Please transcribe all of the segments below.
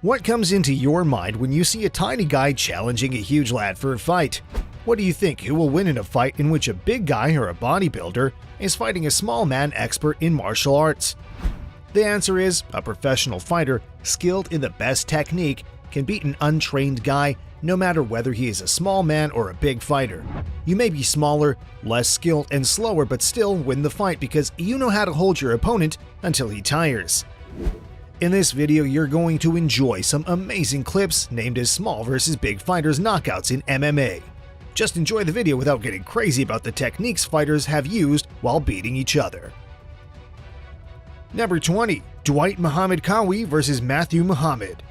What comes into your mind when you see a tiny guy challenging a huge lad for a fight? What do you think, who will win in a fight in which a big guy or a bodybuilder is fighting a small man expert in martial arts? The answer is a professional fighter skilled in the best technique can beat an untrained guy no matter whether he is a small man or a big fighter. You may be smaller, less skilled, and slower, but still win the fight because you know how to hold your opponent until he tires. In this video, you're going to enjoy some amazing clips named as Small vs. Big Fighters knockouts in MMA. Just enjoy the video without getting crazy about the techniques fighters have used while beating each other. Number 20. Dwight Muhammad Kawi vs. Matthew Muhammad.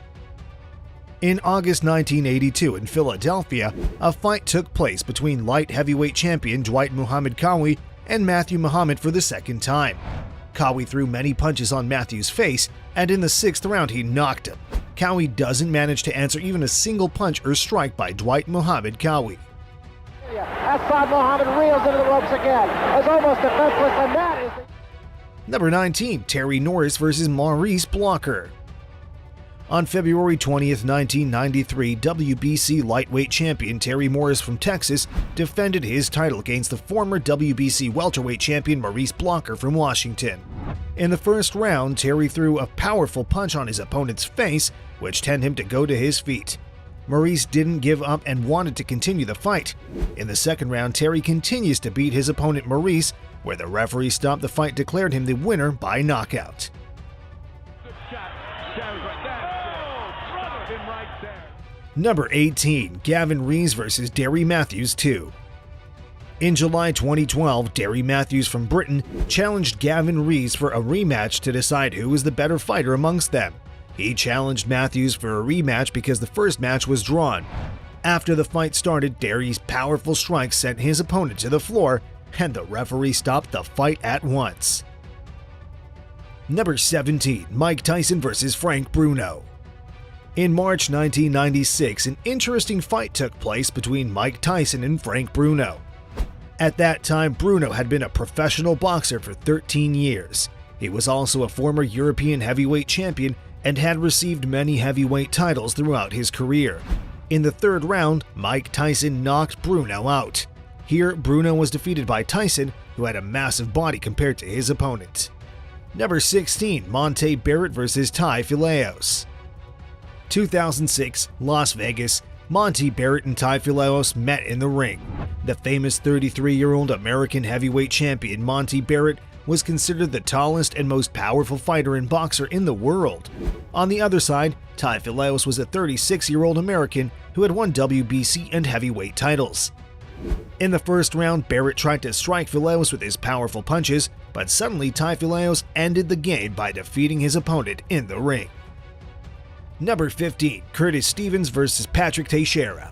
In August 1982 in Philadelphia, a fight took place between light heavyweight champion Dwight Muhammad Kawi and Matthew Muhammad for the second time. Kawi threw many punches on Matthew's face, and in the 6th round he knocked him. Kawi doesn't manage to answer even a single punch or strike by Dwight Muhammad Kawi. Asad Muhammad reels into the ropes again. It's almost defenseless, and that is... Number 19. Terry Norris vs. Maurice Blocker. On February 20th, 1993, WBC lightweight champion Terry Norris from Texas defended his title against the former WBC welterweight champion Maurice Blocker from Washington. In the first round, Terry threw a powerful punch on his opponent's face, which sent him to go to his feet. Maurice didn't give up and wanted to continue the fight. In the second round, Terry continues to beat his opponent Maurice, where the referee stopped the fight, declared him the winner by knockout. Number 18. Gavin Reeves vs. Derry Matthews 2. In July 2012, Derry Matthews from Britain challenged Gavin Reeves for a rematch to decide who was the better fighter amongst them. He challenged Matthews for a rematch because the first match was drawn. After the fight started, Derry's powerful strikes sent his opponent to the floor, and the referee stopped the fight at once. Number 17. Mike Tyson vs. Frank Bruno. In March 1996, an interesting fight took place between Mike Tyson and Frank Bruno. At that time, Bruno had been a professional boxer for 13 years. He was also a former European heavyweight champion and had received many heavyweight titles throughout his career. In the third round, Mike Tyson knocked Bruno out. Here, Bruno was defeated by Tyson, who had a massive body compared to his opponent. Number 16. Monty Barrett vs. Pavlos. 2006, Las Vegas, Monty Barrett and Pavlos met in the ring. The famous 33-year-old American heavyweight champion Monty Barrett was considered the tallest and most powerful fighter and boxer in the world. On the other side, Pavlos was a 36-year-old American who had won WBC and heavyweight titles. In the first round, Barrett tried to strike Pavlos with his powerful punches, but suddenly Pavlos ended the game by defeating his opponent in the ring. Number 15. Curtis Stevens vs. Patrick Taisora.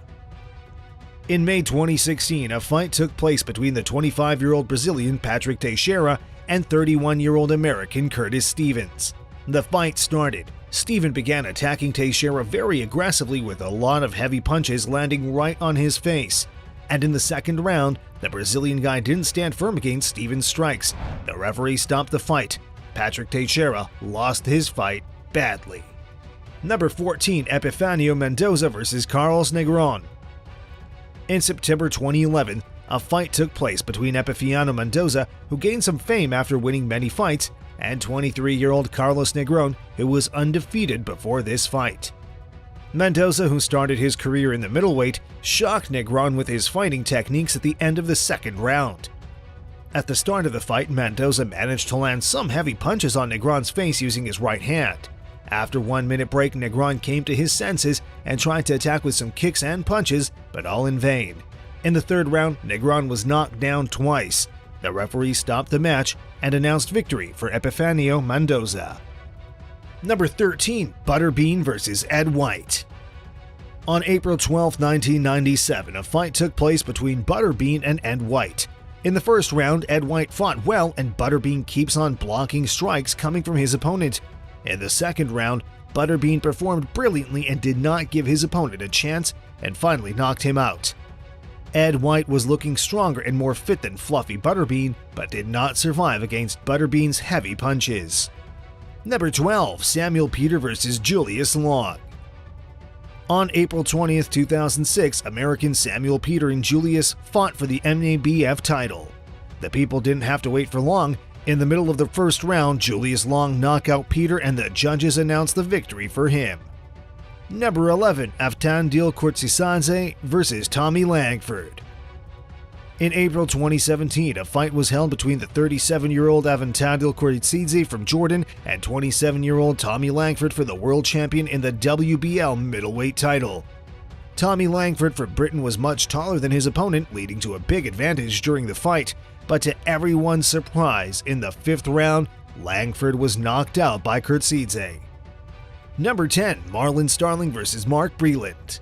In May 2016, a fight took place between the 25-year-old Brazilian Patrick Taisora and 31-year-old American Curtis Stevens. The fight started. Steven began attacking Taisora very aggressively with a lot of heavy punches landing right on his face. And in the second round, the Brazilian guy didn't stand firm against Stevens' strikes. The referee stopped the fight. Patrick Taisora lost his fight badly. Number 14. Epifanio Mendoza vs. Carlos Negron. In September 2011, a fight took place between Epifanio Mendoza, who gained some fame after winning many fights, and 23-year-old Carlos Negron, who was undefeated before this fight. Mendoza, who started his career in the middleweight, shocked Negron with his fighting techniques at the end of the second round. At the start of the fight, Mendoza managed to land some heavy punches on Negron's face using his right hand. After 1 minute break, Negron came to his senses and tried to attack with some kicks and punches, but all in vain. In the third round, Negron was knocked down twice. The referee stopped the match and announced victory for Epifanio Mendoza. Number 13. Butterbean vs. Ed White. On April 12, 1997, a fight took place between Butterbean and Ed White. In the first round, Ed White fought well and Butterbean keeps on blocking strikes coming from his opponent. In the second round, Butterbean performed brilliantly and did not give his opponent a chance and finally knocked him out. Ed White was looking stronger and more fit than fluffy Butterbean, but did not survive against Butterbean's heavy punches. Number 12. Samuel Peter vs. Julius Long. On April 20th, 2006, American Samuel Peter and Julius fought for the NABF title. The people didn't have to wait for long. In the middle of the first round, Julius Long knocked out Peter and the judges announced the victory for him. Number 11, Afton Kurtzisadze versus Tommy Langford. In April 2017, a fight was held between the 37-year-old Afton Kurtzisadze from Jordan and 27-year-old Tommy Langford for the world champion in the WBL middleweight title. Tommy Langford from Britain was much taller than his opponent, leading to a big advantage during the fight, but to everyone's surprise, in the 5th round, Langford was knocked out by Kurtzisadze. Number 10, Marlon Starling versus Mark Breeland.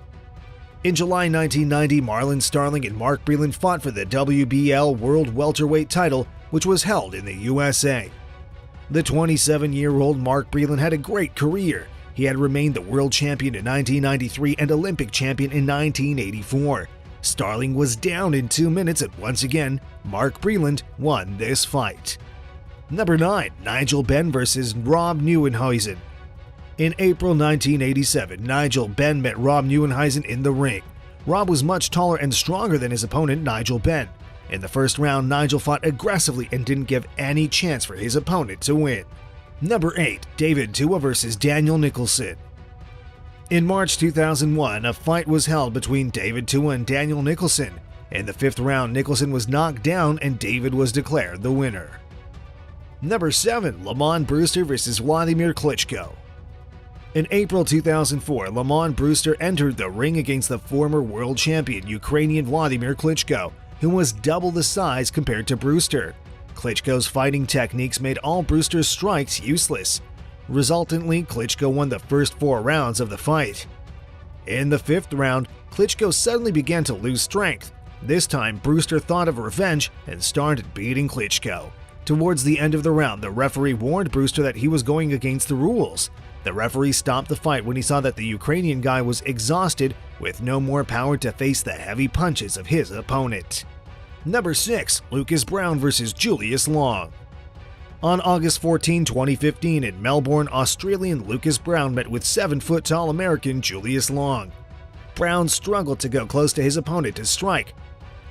In July 1990, Marlon Starling and Mark Breeland fought for the WBL World Welterweight title, which was held in the USA. The 27-year-old Mark Breeland had a great career. He had remained the world champion in 1993 and Olympic champion in 1984. Starling was down in 2 minutes and once again, Mark Breeland won this fight. Number 9, Nigel Ben versus Rob Neumann. In April 1987, Nigel Ben met Rob Neumann in the ring. Rob was much taller and stronger than his opponent, Nigel Ben. In the first round, Nigel fought aggressively and didn't give any chance for his opponent to win. Number 8, David Tua versus Daniel Nicholson. In March 2001, a fight was held between David Tua and Daniel Nicholson. In the 5th round, Nicholson was knocked down and David was declared the winner. Number 7, Lamont Brewster versus Vladimir Klitschko. In April 2004, Lamont Brewster entered the ring against the former world champion Ukrainian Vladimir Klitschko, who was double the size compared to Brewster. Klitschko's fighting techniques made all Brewster's strikes useless. Resultantly, Klitschko won the first 4 rounds of the fight. In the 5th round, Klitschko suddenly began to lose strength. This time, Brewster thought of revenge and started beating Klitschko. Towards the end of the round, the referee warned Brewster that he was going against the rules. The referee stopped the fight when he saw that the Ukrainian guy was exhausted with no more power to face the heavy punches of his opponent. Number 6, Lucas Browne versus Julius Long. On August 14, 2015 in Melbourne, Australian Lucas Browne met with 7-foot-tall American Julius Long. Browne struggled to go close to his opponent to strike.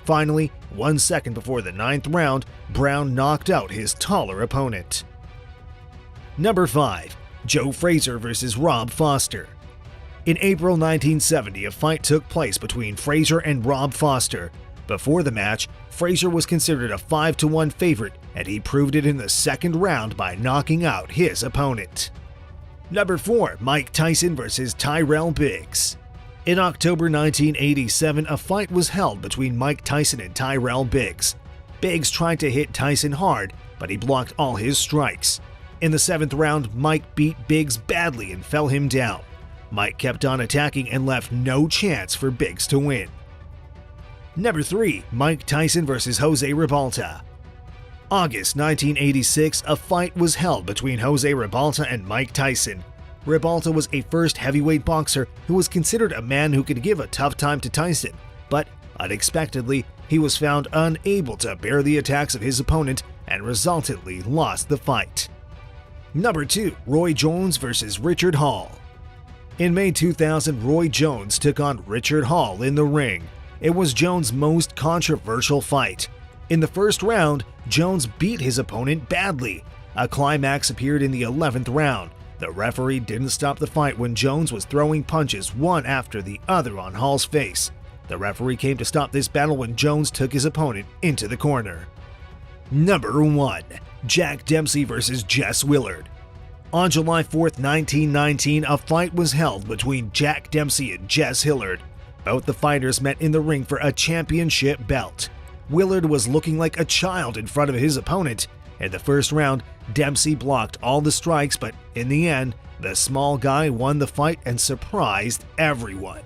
Finally, 1 second before the 9th round, Browne knocked out his taller opponent. Number 5, Joe Fraser versus Rob Foster. In April 1970, a fight took place between Fraser and Rob Foster. Before the match, Fraser was considered a 5-1 favorite, and he proved it in the 2nd round by knocking out his opponent. Number 4, Mike Tyson versus Tyrell Biggs. In October 1987, a fight was held between Mike Tyson and Tyrell Biggs. Biggs tried to hit Tyson hard, but he blocked all his strikes. In the 7th round, Mike beat Biggs badly and fell him down. Mike kept on attacking and left no chance for Biggs to win. Number 3, Mike Tyson versus Jose Ribalta. August 1986, a fight was held between Jose Ribalta and Mike Tyson. Ribalta was a first heavyweight boxer who was considered a man who could give a tough time to Tyson, but unexpectedly, he was found unable to bear the attacks of his opponent and resultantly lost the fight. Number 2, Roy Jones versus Richard Hall. In May 2000, Roy Jones took on Richard Hall in the ring. It was Jones' most controversial fight. In the 1st round, Jones beat his opponent badly. A climax appeared in the 11th round. The referee didn't stop the fight when Jones was throwing punches one after the other on Hall's face. The referee came to stop this battle when Jones took his opponent into the corner. Number 1, Jack Dempsey versus Jess Willard. On July 4th, 1919, a fight was held between Jack Dempsey and Jess Willard. Both the fighters met in the ring for a championship belt. Willard was looking like a child in front of his opponent. In the 1st round, Dempsey blocked all the strikes, but in the end, the small guy won the fight and surprised everyone.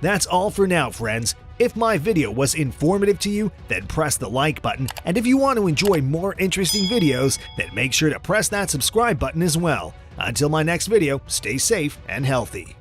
That's all for now, friends. If my video was informative to you, then press the like button, and if you want to enjoy more interesting videos, then make sure to press that subscribe button as well. Until my next video, stay safe and healthy.